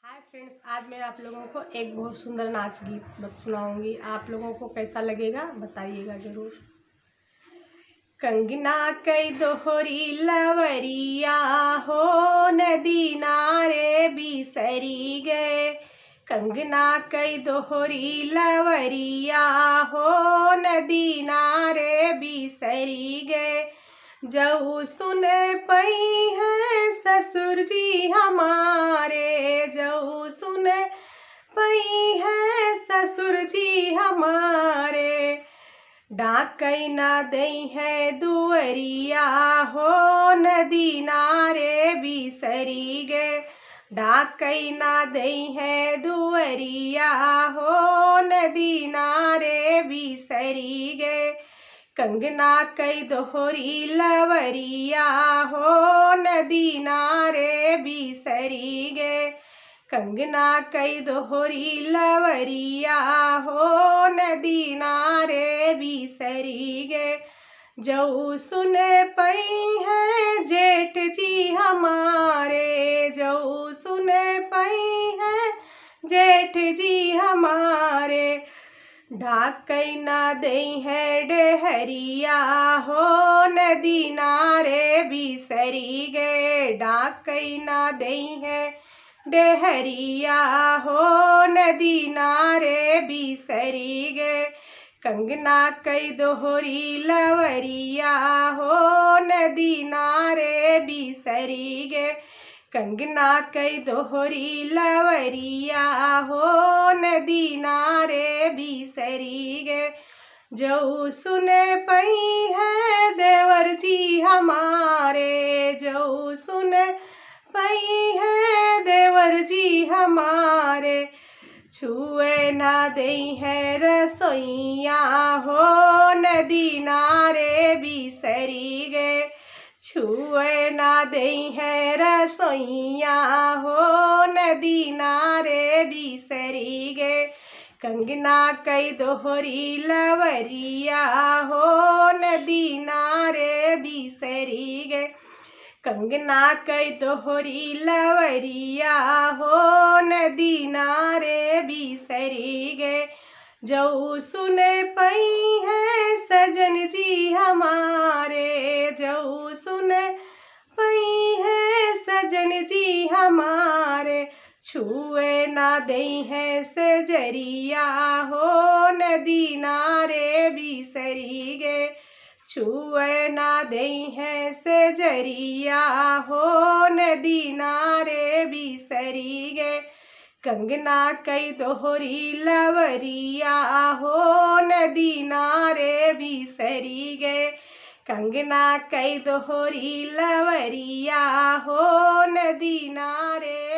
Hi friends, आज मैं आप लोगों को एक बहुत सुंदर नाच गीत सुनाऊंगी। आप लोगों को कैसा लगेगा बताइएगा ज़रूर। कंगना कई दोहरी लवरिया हो, नदी नारे बिसरी गए। कंगना कई दोहरी लवरिया हो, नदी नारे बिसरी गए। जऊ सुन पई है ससुर जी हमारे, जऊ सुन पई है ससुर जी हमारे। डाकई ना दई है दुअरिया हो, नदी नारे बिसरी गए। डाकई ना दई है दुअरिया हो, नदी नारे बिसरी गए। कंगना कई दोहरी लवरिया हो, नदी नारे बिसरी गए। कंगना कई दोहरी लवरिया हो, नदी नारे बिसरी गए। जऊ सुन पई है जेठ जी हमारे, जऊ सुन पई है जेठ जी हमारे। ढाकई ना दई है डेहरिया हो, नदी नारे बिसरी गए। ढाकई ना दई है डेहरिया हो, नदी नारे बिसरी गए। कंगना कई दोहरी लवरिया हो, नदी नारे बिसरी गए। कंगना कई दोहरी लवरिया हो, नदी नारे बिसरी गए। जऊ सुन पई है देवर जी हमारे, जऊ सुन पई है देवर जी हमारे। छुए ना दई है रसोइया हो, नदी नारे बिसरी गए। छुए ना दई है रसोइया हो, नदी नारे बिसरी गए। कंगना कई दोहरी लवरिया हो, नदी नारे बिसरी गए। कंगना कई दोहरी लवरिया हो, नदी नारे बिसरी गए। जऊ सुन पई है सजन जी हमारे, जऊ सुन पई है सजन जी हमारे। छुए ना दई है सजरिया हो, नदी नारे बिसरी गए। छुए ना दई है सजरिया हो, नदी नारे बिसरी गए। कंगना कई दोहरी लवरिया हो, नदी नारे बिसरी गए। कंगना कई दोहरी लवरिया हो, नदी नारे